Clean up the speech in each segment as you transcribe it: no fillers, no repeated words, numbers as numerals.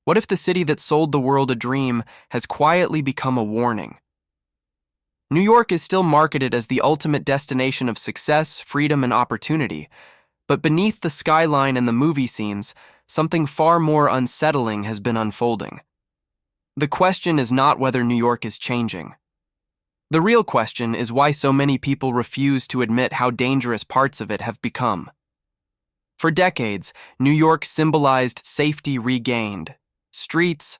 What if the city that sold the world a dream has quietly become a warning? New York is still marketed as the ultimate destination of success, freedom, and opportunity, but beneath the skyline and the movie scenes, something far more unsettling has been unfolding. The question is not whether New York is changing. The real question is why so many people refuse to admit how dangerous parts of it have become. For decades, New York symbolized safety regained, streets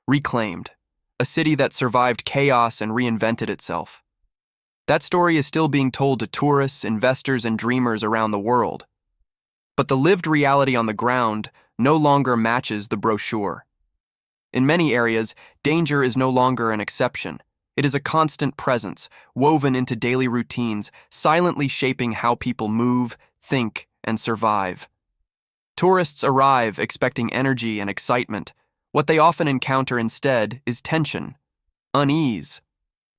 reclaimed, a city that survived chaos and reinvented itself. That story is still being told to tourists, investors, and dreamers around the world. But the lived reality on the ground no longer matches the brochure. In many areas, danger is no longer an exception. It is a constant presence, woven into daily routines, silently shaping how people move, think, and survive. Tourists arrive expecting energy and excitement. What they often encounter instead is tension, unease,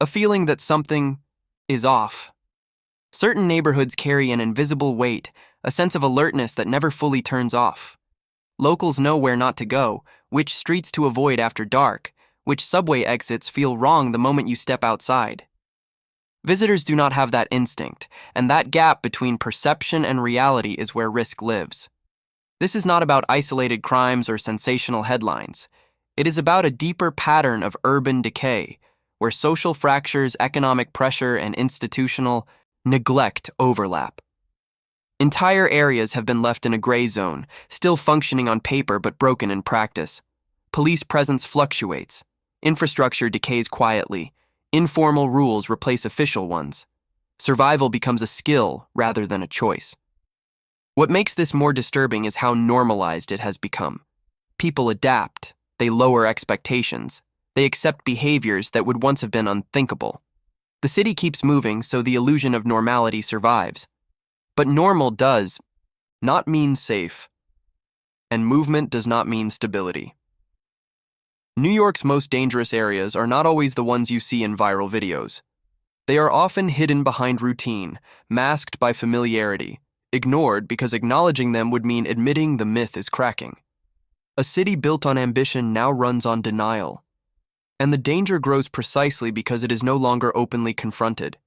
a feeling that something is off. Certain neighborhoods carry an invisible weight, a sense of alertness that never fully turns off. Locals know where not to go, which streets to avoid after dark, which subway exits feel wrong the moment you step outside. Visitors do not have that instinct, and that gap between perception and reality is where risk lives. This is not about isolated crimes or sensational headlines. It is about a deeper pattern of urban decay, where social fractures, economic pressure, and institutional neglect overlap. Entire areas have been left in a gray zone, still functioning on paper but broken in practice. Police presence fluctuates. Infrastructure decays quietly. Informal rules replace official ones. Survival becomes a skill rather than a choice. What makes this more disturbing is how normalized it has become. People adapt. They lower expectations. They accept behaviors that would once have been unthinkable. The city keeps moving, so the illusion of normality survives. But normal does not mean safe, and movement does not mean stability. New York's most dangerous areas are not always the ones you see in viral videos. They are often hidden behind routine, masked by familiarity, ignored because acknowledging them would mean admitting the myth is cracking. A city built on ambition now runs on denial. And the danger grows precisely because it is no longer openly confronted.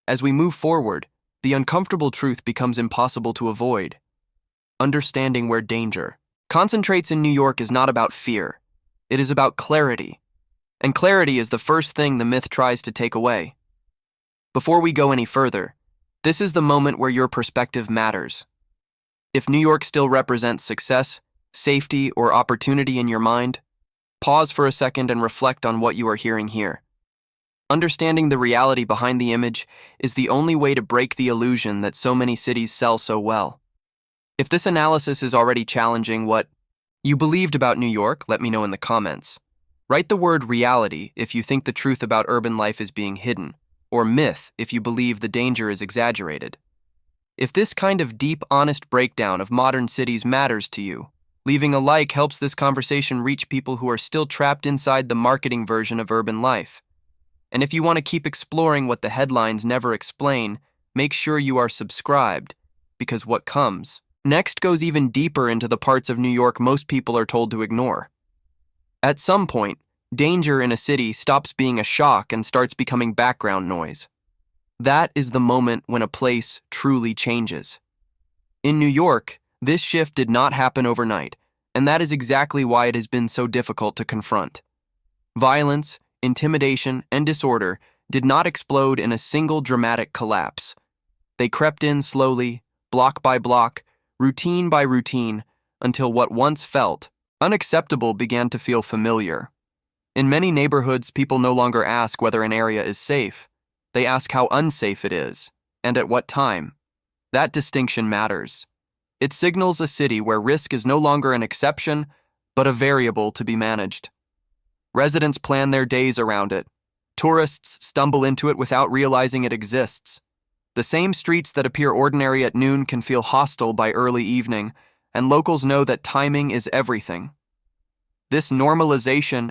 As we move forward, the uncomfortable truth becomes impossible to avoid. Understanding where danger concentrates in New York is not about fear. It is about clarity. And clarity is the first thing the myth tries to take away. Before we go any further, this is the moment where your perspective matters. If New York still represents success, safety, or opportunity in your mind, pause for a second and reflect on what you are hearing here. Understanding the reality behind the image is the only way to break the illusion that so many cities sell so well. If this analysis is already challenging what you believed about New York, let me know in the comments. Write the word reality if you think the truth about urban life is being hidden, or myth if you believe the danger is exaggerated. If this kind of deep, honest breakdown of modern cities matters to you, leaving a like helps this conversation reach people who are still trapped inside the marketing version of urban life. And if you want to keep exploring what the headlines never explain, make sure you are subscribed, because what comes next goes even deeper into the parts of New York most people are told to ignore. At some point, danger in a city stops being a shock and starts becoming background noise. That is the moment when a place truly changes. In New York, this shift did not happen overnight, and that is exactly why it has been so difficult to confront. Violence, intimidation, and disorder did not explode in a single dramatic collapse. They crept in slowly, block by block, routine by routine, until what once felt unacceptable began to feel familiar. In many neighborhoods, people no longer ask whether an area is safe. They ask how unsafe it is, and at what time. That distinction matters. It signals a city where risk is no longer an exception, but a variable to be managed. Residents plan their days around it. Tourists stumble into it without realizing it exists. The same streets that appear ordinary at noon can feel hostile by early evening, and locals know that timing is everything. This normalization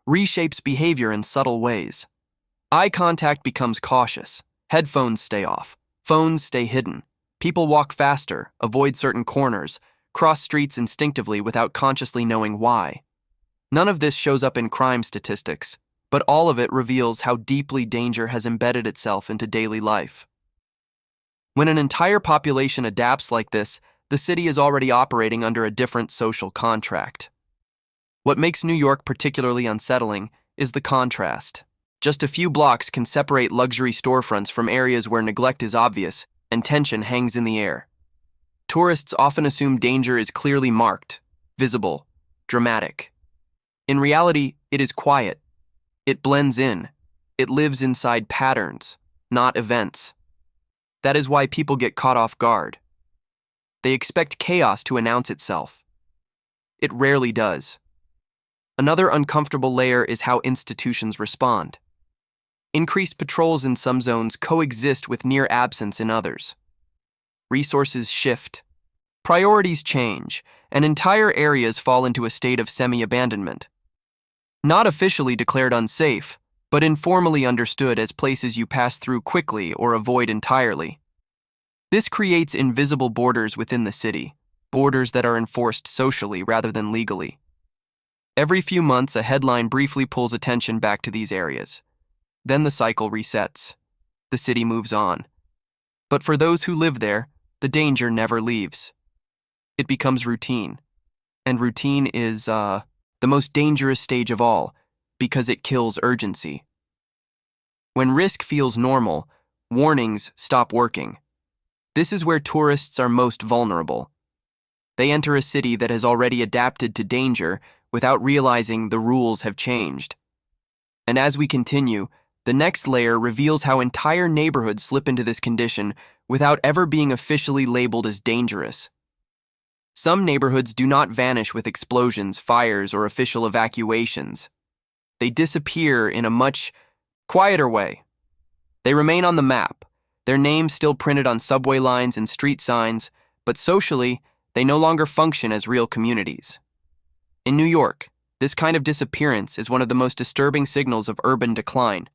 reshapes behavior in subtle ways. Eye contact becomes cautious. Headphones stay off. Phones stay hidden. People walk faster, avoid certain corners, cross streets instinctively without consciously knowing why. None of this shows up in crime statistics, but all of it reveals how deeply danger has embedded itself into daily life. When an entire population adapts like this, the city is already operating under a different social contract. What makes New York particularly unsettling is the contrast. Just a few blocks can separate luxury storefronts from areas where neglect is obvious and tension hangs in the air. Tourists often assume danger is clearly marked, visible, dramatic. In reality, it is quiet. It blends in. It lives inside patterns, not events. That is why people get caught off guard. They expect chaos to announce itself. It rarely does. Another uncomfortable layer is how institutions respond. Increased patrols in some zones coexist with near absence in others. Resources shift. Priorities change, and entire areas fall into a state of semi-abandonment. Not officially declared unsafe, but informally understood as places you pass through quickly or avoid entirely. This creates invisible borders within the city, borders that are enforced socially rather than legally. Every few months, a headline briefly pulls attention back to these areas. Then the cycle resets. The city moves on. But for those who live there, the danger never leaves. It becomes routine. And routine is, the most dangerous stage of all, because it kills urgency. When risk feels normal, warnings stop working. This is where tourists are most vulnerable. They enter a city that has already adapted to danger without realizing the rules have changed. And as we continue, the next layer reveals how entire neighborhoods slip into this condition without ever being officially labeled as dangerous. Some neighborhoods do not vanish with explosions, fires, or official evacuations. They disappear in a much quieter way. They remain on the map, their names still printed on subway lines and street signs, but socially, they no longer function as real communities. In New York, this kind of disappearance is one of the most disturbing signals of urban decline,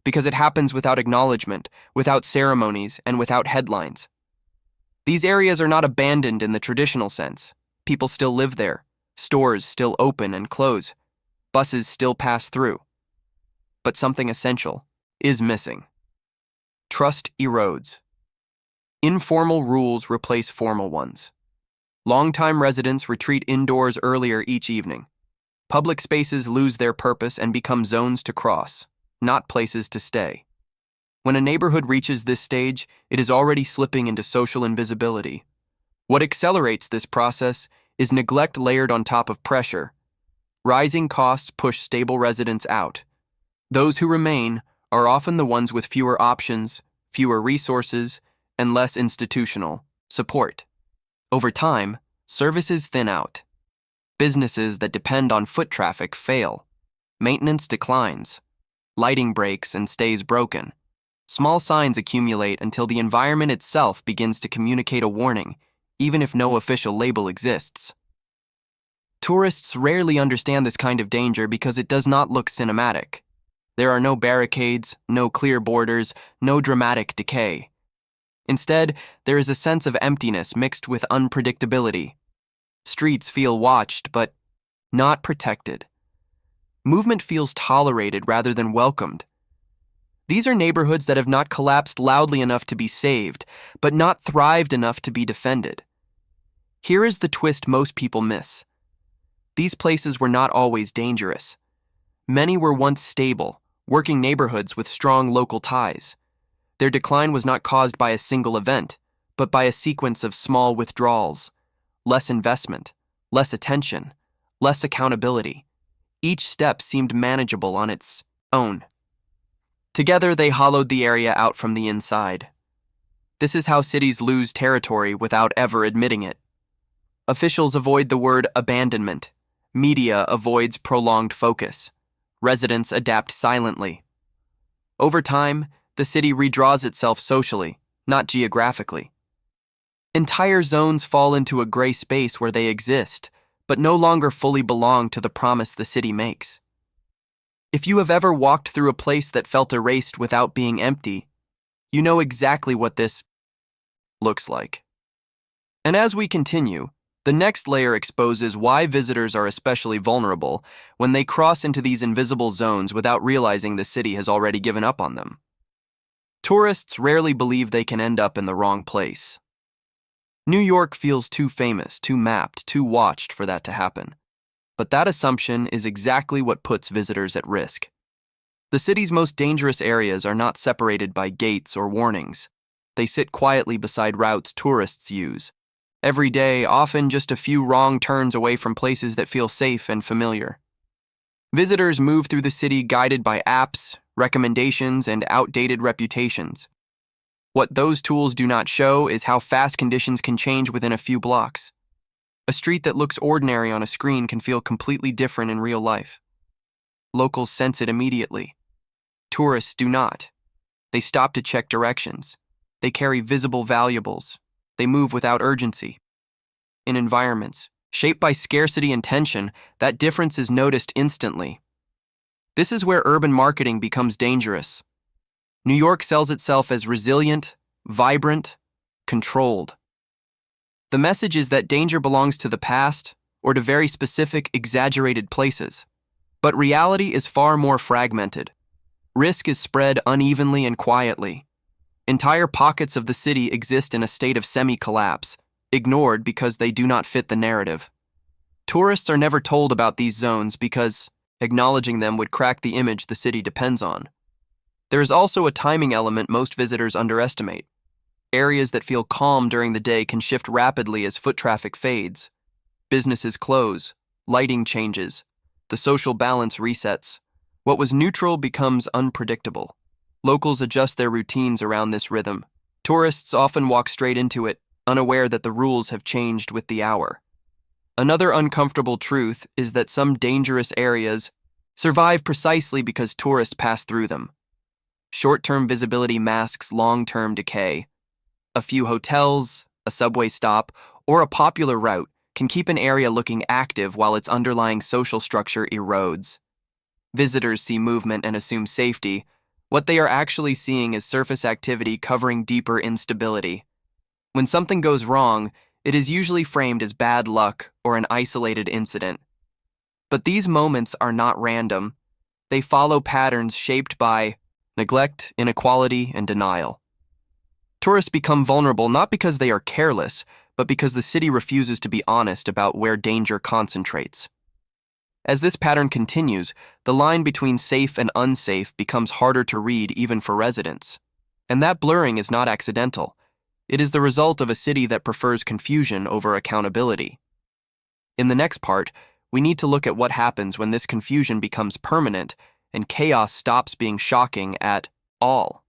because it happens without acknowledgement, without ceremonies, and without headlines. These areas are not abandoned in the traditional sense. People still live there, stores still open and close, buses still pass through. But something essential is missing. Trust erodes. Informal rules replace formal ones. Longtime residents retreat indoors earlier each evening. Public spaces lose their purpose and become zones to cross, not places to stay. When a neighborhood reaches this stage, it is already slipping into social invisibility. What accelerates this process is neglect layered on top of pressure. Rising costs push stable residents out. Those who remain are often the ones with fewer options, fewer resources, and less institutional support. Over time, services thin out. Businesses that depend on foot traffic fail. Maintenance declines. Lighting breaks and stays broken. Small signs accumulate until the environment itself begins to communicate a warning, even if no official label exists. Tourists rarely understand this kind of danger because it does not look cinematic. There are no barricades, no clear borders, no dramatic decay. Instead, there is a sense of emptiness mixed with unpredictability. Streets feel watched, but not protected. Movement feels tolerated rather than welcomed. These are neighborhoods that have not collapsed loudly enough to be saved, but not thrived enough to be defended. Here is the twist most people miss. These places were not always dangerous. Many were once stable, working neighborhoods with strong local ties. Their decline was not caused by a single event, but by a sequence of small withdrawals, less investment, less attention, less accountability. Each step seemed manageable on its own. Together, they hollowed the area out from the inside. This is how cities lose territory without ever admitting it. Officials avoid the word abandonment. Media avoids prolonged focus. Residents adapt silently. Over time, the city redraws itself socially, not geographically. Entire zones fall into a gray space where they exist, but no longer fully belong to the promise the city makes. If you have ever walked through a place that felt erased without being empty, you know exactly what this looks like. And as we continue, The next layer exposes why visitors are especially vulnerable when they cross into these invisible zones without realizing the city has already given up on them. Tourists rarely believe they can end up in the wrong place. New York feels too famous, too mapped, too watched for that to happen. But that assumption is exactly what puts visitors at risk. The city's most dangerous areas are not separated by gates or warnings. They sit quietly beside routes tourists use. Every day, often just a few wrong turns away from places that feel safe and familiar. Visitors move through the city guided by apps, recommendations, and outdated reputations. What those tools do not show is how fast conditions can change within a few blocks. A street that looks ordinary on a screen can feel completely different in real life. Locals sense it immediately. Tourists do not. They stop to check directions. They carry visible valuables. They move without urgency. In environments shaped by scarcity and tension, that difference is noticed instantly. This is where urban marketing becomes dangerous. New York sells itself as resilient, vibrant, controlled. The message is that danger belongs to the past or to very specific, exaggerated places. But reality is far more fragmented. Risk is spread unevenly and quietly. Entire pockets of the city exist in a state of semi-collapse, ignored because they do not fit the narrative. Tourists are never told about these zones because acknowledging them would crack the image the city depends on. There is also a timing element most visitors underestimate. Areas that feel calm during the day can shift rapidly as foot traffic fades. Businesses close, lighting changes, the social balance resets. What was neutral becomes unpredictable. Locals adjust their routines around this rhythm. Tourists often walk straight into it, unaware that the rules have changed with the hour. Another uncomfortable truth is that some dangerous areas survive precisely because tourists pass through them. Short-term visibility masks long-term decay. A few hotels, a subway stop, or a popular route can keep an area looking active while its underlying social structure erodes. Visitors see movement and assume safety. What they are actually seeing is surface activity covering deeper instability. When something goes wrong, it is usually framed as bad luck or an isolated incident. But these moments are not random. They follow patterns shaped by neglect, inequality, and denial. Tourists become vulnerable not because they are careless, but because the city refuses to be honest about where danger concentrates. As this pattern continues, the line between safe and unsafe becomes harder to read even for residents. And that blurring is not accidental. It is the result of a city that prefers confusion over accountability. In the next part, we need to look at what happens when this confusion becomes permanent and chaos stops being shocking at all.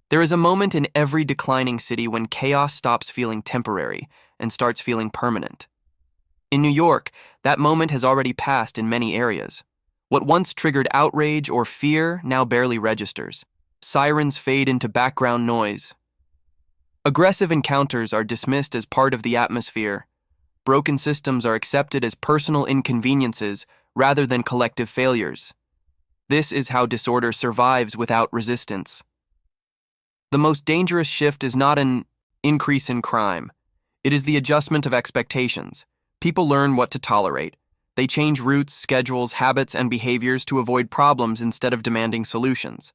There is a moment in every declining city when chaos stops feeling temporary and starts feeling permanent. In New York, that moment has already passed in many areas. What once triggered outrage or fear now barely registers. Sirens fade into background noise. Aggressive encounters are dismissed as part of the atmosphere. Broken systems are accepted as personal inconveniences rather than collective failures. This is how disorder survives without resistance. The most dangerous shift is not an increase in crime. It is the adjustment of expectations. People learn what to tolerate. They change routes, schedules, habits, and behaviors to avoid problems instead of demanding solutions.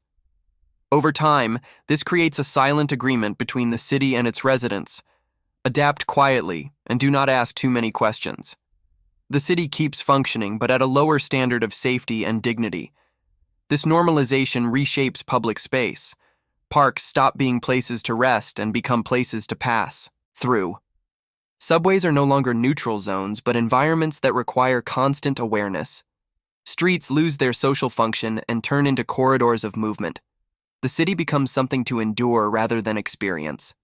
Over time, this creates a silent agreement between the city and its residents. Adapt quietly and do not ask too many questions. The city keeps functioning, but at a lower standard of safety and dignity. This normalization reshapes public space. Parks stop being places to rest and become places to pass through. Subways are no longer neutral zones, but environments that require constant awareness. Streets lose their social function and turn into corridors of movement. The city becomes something to endure rather than experience.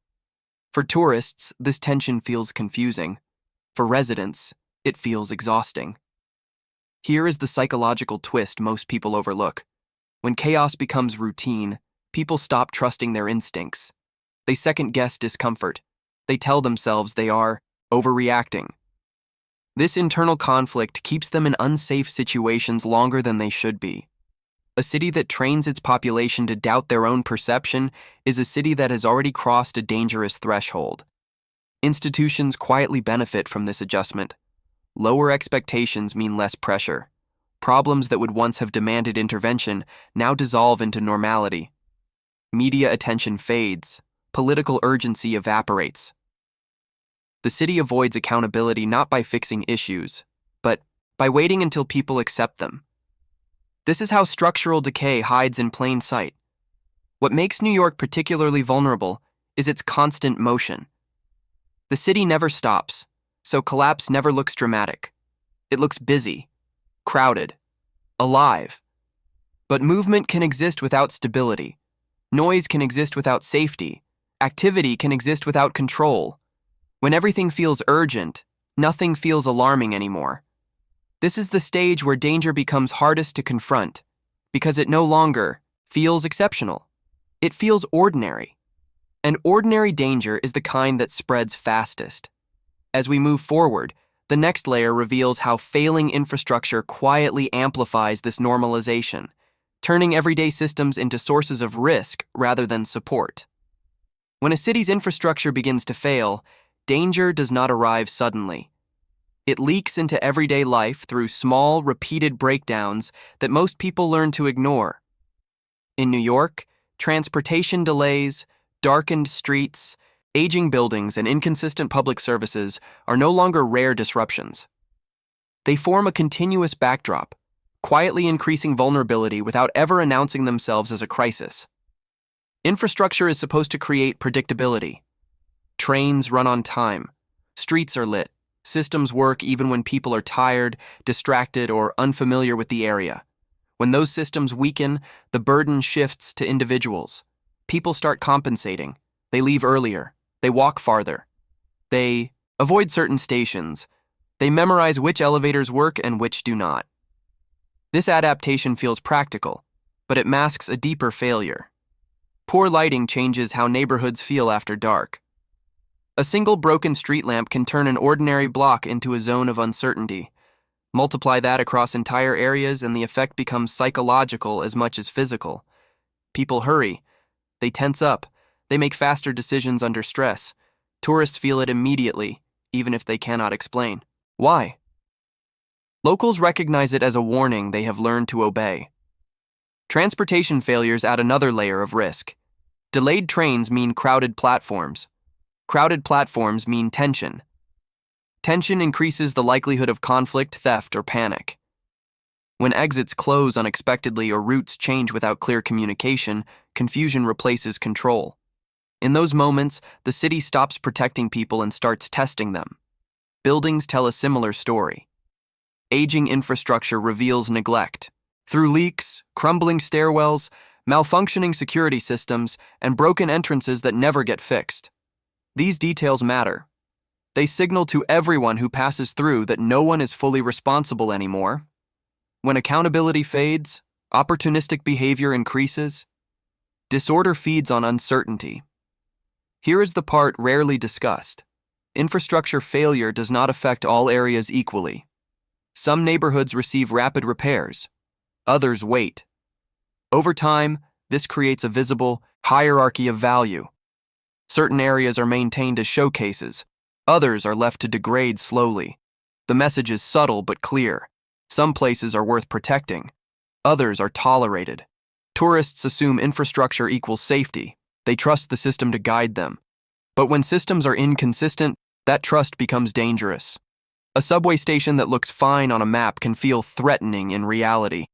For tourists, this tension feels confusing. For residents, it feels exhausting. Here is the psychological twist most people overlook. When chaos becomes routine, people stop trusting their instincts. They second-guess discomfort. They tell themselves they are overreacting. This internal conflict keeps them in unsafe situations longer than they should be. A city that trains its population to doubt their own perception is a city that has already crossed a dangerous threshold. Institutions quietly benefit from this adjustment. Lower expectations mean less pressure. Problems that would once have demanded intervention now dissolve into normality. Media attention fades. Political urgency evaporates. The city avoids accountability not by fixing issues, but by waiting until people accept them. This is how structural decay hides in plain sight. What makes New York particularly vulnerable is its constant motion. The city never stops, so collapse never looks dramatic. It looks busy, crowded, alive. But movement can exist without stability. Noise can exist without safety. Activity can exist without control. When everything feels urgent, nothing feels alarming anymore. This is the stage where danger becomes hardest to confront, because it no longer feels exceptional. It feels ordinary. And ordinary danger is the kind that spreads fastest. As we move forward, the next layer reveals how failing infrastructure quietly amplifies this normalization, turning everyday systems into sources of risk rather than support. When a city's infrastructure begins to fail, danger does not arrive suddenly. It leaks into everyday life through small, repeated breakdowns that most people learn to ignore. In New York, transportation delays, darkened streets, aging buildings, and inconsistent public services are no longer rare disruptions. They form a continuous backdrop, quietly increasing vulnerability without ever announcing themselves as a crisis. Infrastructure is supposed to create predictability. Trains run on time, streets are lit, systems work even when people are tired, distracted, or unfamiliar with the area. When those systems weaken, the burden shifts to individuals. People start compensating. They leave earlier. They walk farther. They avoid certain stations. They memorize which elevators work and which do not. This adaptation feels practical, but it masks a deeper failure. Poor lighting changes how neighborhoods feel after dark. A single broken street lamp can turn an ordinary block into a zone of uncertainty. Multiply that across entire areas and the effect becomes psychological as much as physical. People hurry. They tense up. They make faster decisions under stress. Tourists feel it immediately, even if they cannot explain. Why? Locals recognize it as a warning they have learned to obey. Transportation failures add another layer of risk. Delayed trains mean crowded platforms. Crowded platforms mean tension. Tension increases the likelihood of conflict, theft, or panic. When exits close unexpectedly or routes change without clear communication, confusion replaces control. In those moments, the city stops protecting people and starts testing them. Buildings tell a similar story. Aging infrastructure reveals neglect. Through leaks, crumbling stairwells, malfunctioning security systems, and broken entrances that never get fixed. These details matter. They signal to everyone who passes through that no one is fully responsible anymore. When accountability fades, opportunistic behavior increases. Disorder feeds on uncertainty. Here is the part rarely discussed. Infrastructure failure does not affect all areas equally. Some neighborhoods receive rapid repairs. Others wait. Over time, this creates a visible hierarchy of value. Certain areas are maintained as showcases. Others are left to degrade slowly. The message is subtle but clear. Some places are worth protecting. Others are tolerated. Tourists assume infrastructure equals safety. They trust the system to guide them. But when systems are inconsistent, that trust becomes dangerous. A subway station that looks fine on a map can feel threatening in reality.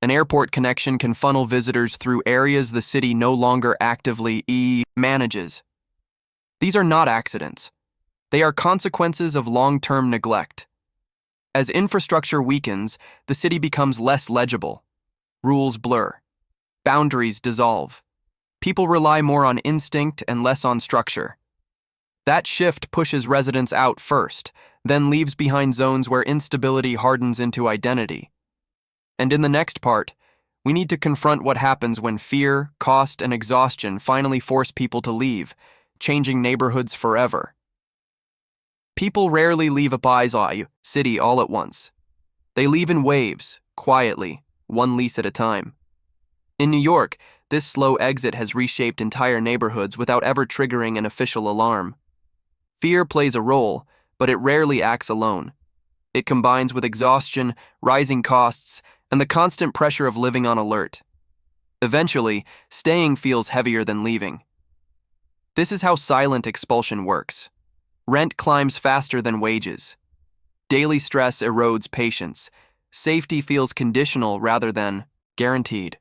An airport connection can funnel visitors through areas the city no longer actively manages. These are not accidents. They are consequences of long-term neglect. As infrastructure weakens, the city becomes less legible. Rules blur. Boundaries dissolve. People rely more on instinct and less on structure. That shift pushes residents out first, then leaves behind zones where instability hardens into identity. And in the next part, we need to confront what happens when fear, cost, and exhaustion finally force people to leave, changing neighborhoods forever. People rarely leave a city all at once. They leave in waves, quietly, one lease at a time. In New York, this slow exit has reshaped entire neighborhoods without ever triggering an official alarm. Fear plays a role, but it rarely acts alone. It combines with exhaustion, rising costs, and the constant pressure of living on alert. Eventually, staying feels heavier than leaving. This is how silent expulsion works. Rent climbs faster than wages. Daily stress erodes patience. Safety feels conditional rather than guaranteed.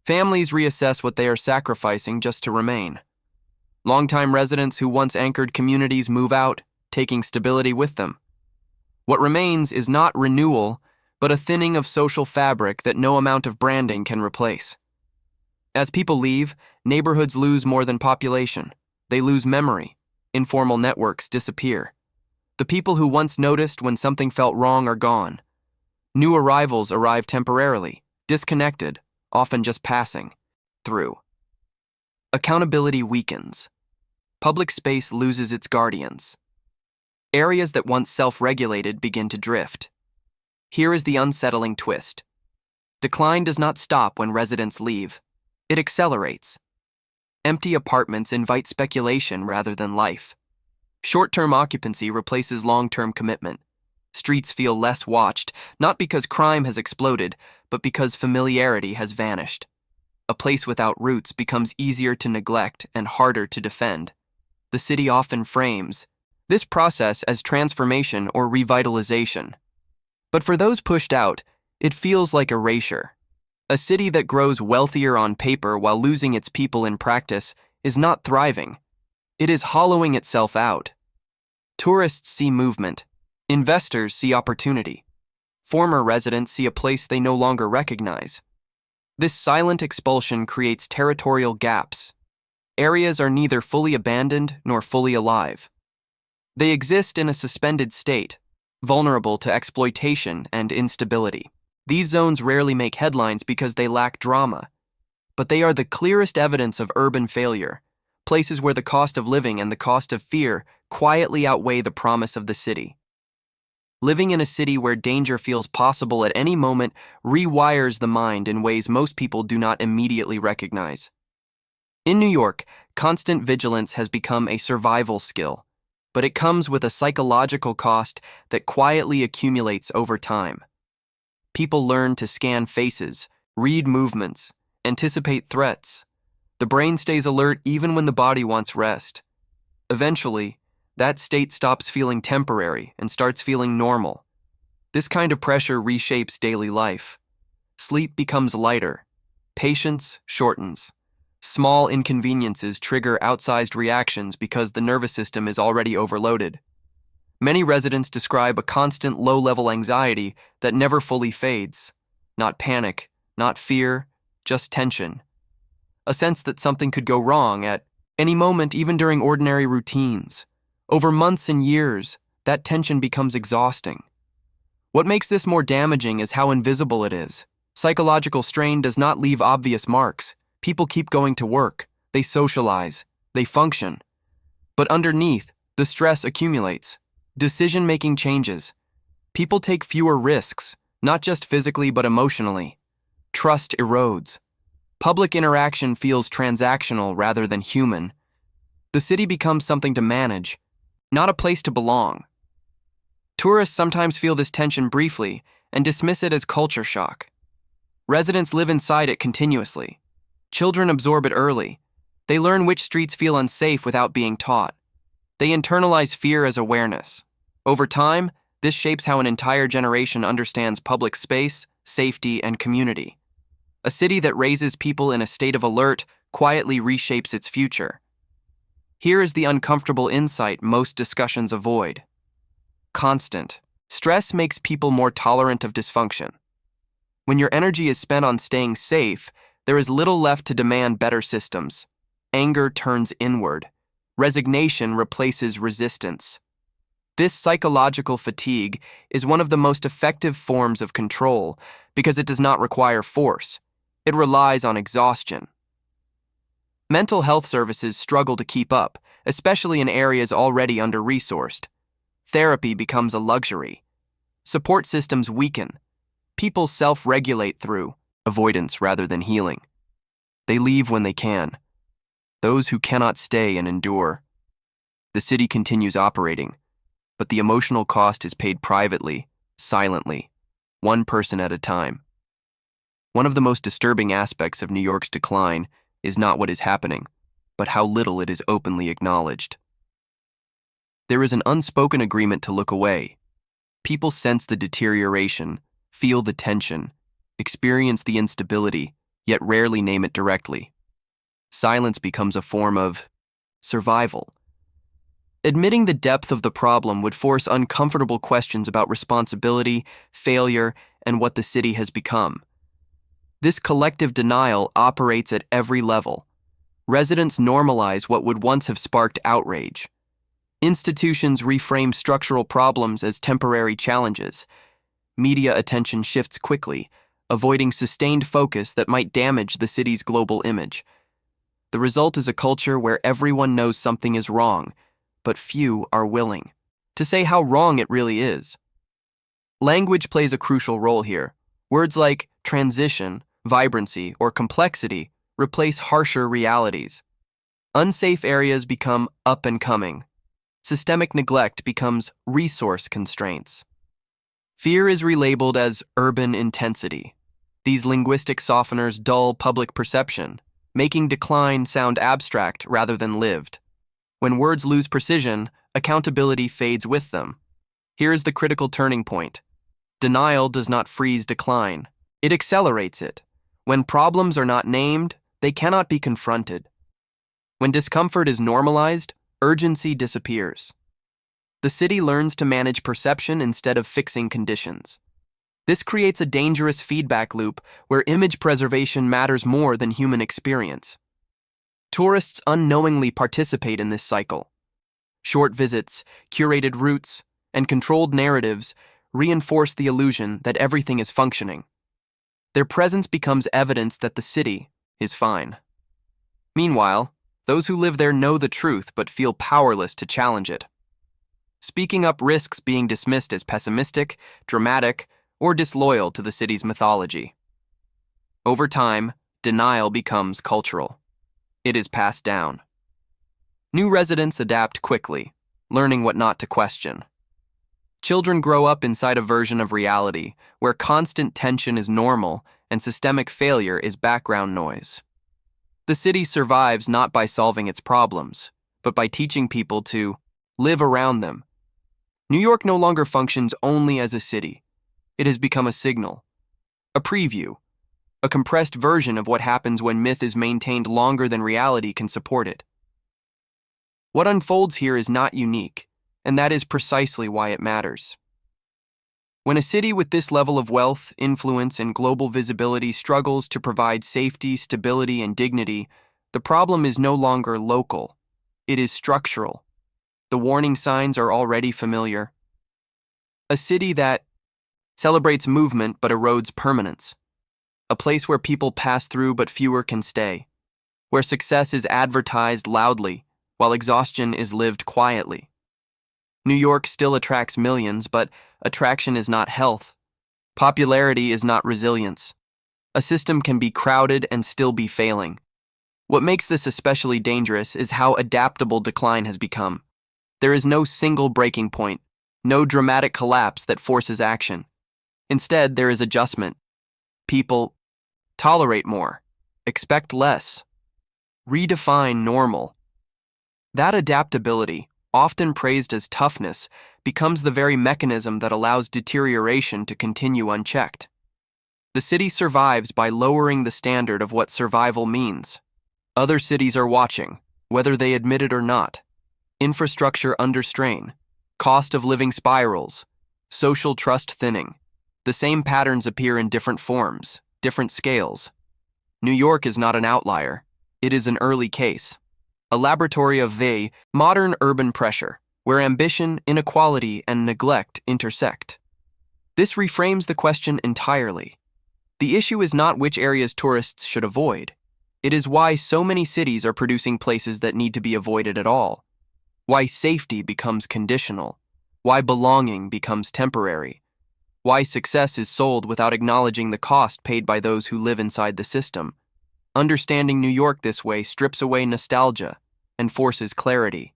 Families reassess what they are sacrificing just to remain. Longtime residents who once anchored communities move out, taking stability with them. What remains is not renewal, but a thinning of social fabric that no amount of branding can replace. As people leave, neighborhoods lose more than population. They lose memory. Informal networks disappear. The people who once noticed when something felt wrong are gone. New arrivals arrive temporarily, disconnected, often just passing through. Accountability weakens. Public space loses its guardians. Areas that once self-regulated begin to drift. Here is the unsettling twist. Decline does not stop when residents leave. It accelerates. Empty apartments invite speculation rather than life. Short-term occupancy replaces long-term commitment. Streets feel less watched, not because crime has exploded, but because familiarity has vanished. A place without roots becomes easier to neglect and harder to defend. The city often frames this process as transformation or revitalization. But for those pushed out, it feels like erasure. A city that grows wealthier on paper while losing its people in practice is not thriving. It is hollowing itself out. Tourists see movement. Investors see opportunity. Former residents see a place they no longer recognize. This silent expulsion creates territorial gaps. Areas are neither fully abandoned nor fully alive. They exist in a suspended state, vulnerable to exploitation and instability. These zones rarely make headlines because they lack drama, but they are the clearest evidence of urban failure, places where the cost of living and the cost of fear quietly outweigh the promise of the city. Living in a city where danger feels possible at any moment rewires the mind in ways most people do not immediately recognize. In New York, constant vigilance has become a survival skill, but it comes with a psychological cost that quietly accumulates over time. People learn to scan faces, read movements, anticipate threats. The brain stays alert even when the body wants rest. Eventually, that state stops feeling temporary and starts feeling normal. This kind of pressure reshapes daily life. Sleep becomes lighter. Patience shortens. Small inconveniences trigger outsized reactions because the nervous system is already overloaded. Many residents describe a constant low-level anxiety that never fully fades. Not panic, not fear, just tension. A sense that something could go wrong at any moment, even during ordinary routines. Over months and years, that tension becomes exhausting. What makes this more damaging is how invisible it is. Psychological strain does not leave obvious marks. People keep going to work, they socialize, they function. But underneath, the stress accumulates. Decision-making changes. People take fewer risks, not just physically but emotionally. Trust erodes. Public interaction feels transactional rather than human. The city becomes something to manage, not a place to belong. Tourists sometimes feel this tension briefly and dismiss it as culture shock. Residents live inside it continuously. Children absorb it early. They learn which streets feel unsafe without being taught. They internalize fear as awareness. Over time, this shapes how an entire generation understands public space, safety, and community. A city that raises people in a state of alert quietly reshapes its future. Here is the uncomfortable insight most discussions avoid. Constant. Stress makes people more tolerant of dysfunction. When your energy is spent on staying safe, there is little left to demand better systems. Anger turns inward. Resignation replaces resistance. This psychological fatigue is one of the most effective forms of control because it does not require force. It relies on exhaustion. Mental health services struggle to keep up, especially in areas already under-resourced. Therapy becomes a luxury. Support systems weaken. People self-regulate through avoidance rather than healing. They leave when they can. Those who cannot stay and endure The city continues operating, but the emotional cost is paid privately, silently, one person at a time. One of the most disturbing aspects of New York's decline is not what is happening, but how little it is openly acknowledged. There is an unspoken agreement to look away. People sense the deterioration, feel the tension, experience the instability, yet rarely name it directly. Silence becomes a form of survival. Admitting the depth of the problem would force uncomfortable questions about responsibility, failure, and what the city has become. This collective denial operates at every level. Residents normalize what would once have sparked outrage. Institutions reframe structural problems as temporary challenges. Media attention shifts quickly, avoiding sustained focus that might damage the city's global image. The result is a culture where everyone knows something is wrong, but few are willing to say how wrong it really is. Language plays a crucial role here. Words like transition, vibrancy, or complexity replace harsher realities. Unsafe areas become up and coming. Systemic neglect becomes resource constraints. Fear is relabeled as urban intensity. These linguistic softeners dull public perception, making decline sound abstract rather than lived. When words lose precision, accountability fades with them. Here is the critical turning point. Denial does not freeze decline. It accelerates it. When problems are not named, they cannot be confronted. When discomfort is normalized, urgency disappears. The city learns to manage perception instead of fixing conditions. This creates a dangerous feedback loop where image preservation matters more than human experience. Tourists unknowingly participate in this cycle. Short visits, curated routes, and controlled narratives reinforce the illusion that everything is functioning. Their presence becomes evidence that the city is fine. Meanwhile, those who live there know the truth but feel powerless to challenge it. Speaking up risks being dismissed as pessimistic, dramatic, or disloyal to the city's mythology. Over time, denial becomes cultural. It is passed down. New residents adapt quickly, learning what not to question. Children grow up inside a version of reality where constant tension is normal and systemic failure is background noise. The city survives not by solving its problems, but by teaching people to live around them. New York no longer functions only as a city. It has become a signal, a preview, a compressed version of what happens when myth is maintained longer than reality can support it. What unfolds here is not unique, and that is precisely why it matters. When a city with this level of wealth, influence, and global visibility struggles to provide safety, stability, and dignity, the problem is no longer local. It is structural. The warning signs are already familiar. A city that celebrates movement but erodes permanence. A place where people pass through but fewer can stay. Where success is advertised loudly, while exhaustion is lived quietly. New York still attracts millions, but attraction is not health. Popularity is not resilience. A system can be crowded and still be failing. What makes this especially dangerous is how adaptable decline has become. There is no single breaking point, no dramatic collapse that forces action. Instead, there is adjustment. People tolerate more, expect less, redefine normal. That adaptability, often praised as toughness, becomes the very mechanism that allows deterioration to continue unchecked. The city survives by lowering the standard of what survival means. Other cities are watching, whether they admit it or not. Infrastructure under strain, cost of living spirals, social trust thinning. The same patterns appear in different forms, different scales. New York is not an outlier. It is an early case. A laboratory of modern urban pressure, where ambition, inequality, and neglect intersect. This reframes the question entirely. The issue is not which areas tourists should avoid. It is why so many cities are producing places that need to be avoided at all. Why safety becomes conditional. Why belonging becomes temporary. Why success is sold without acknowledging the cost paid by those who live inside the system. Understanding New York this way strips away nostalgia and forces clarity.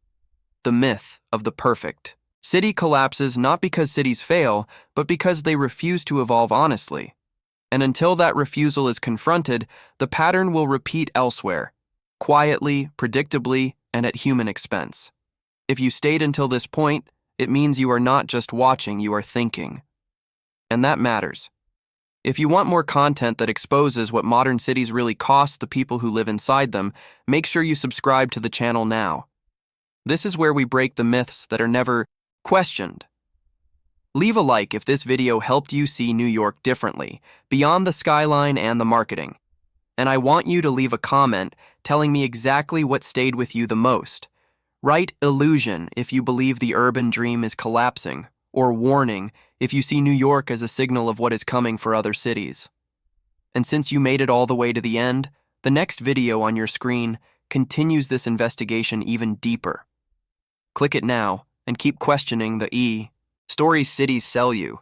the myth of the perfect. City collapses not because cities fail, but because they refuse to evolve honestly. And until that refusal is confronted, the pattern will repeat elsewhere, quietly, predictably, and at human expense. If you stayed until this point, it means you are not just watching, you are thinking. And that matters. If you want more content that exposes what modern cities really cost the people who live inside them, make sure you subscribe to the channel now. This is where we break the myths that are never questioned. Leave a like if this video helped you see New York differently, beyond the skyline and the marketing. And I want you to leave a comment telling me exactly what stayed with you the most. Write illusion if you believe the urban dream is collapsing, or warning if you see New York as a signal of what is coming for other cities. And since you made it all the way to the end, the next video on your screen continues this investigation even deeper. Click it now and keep questioning the stories cities sell you.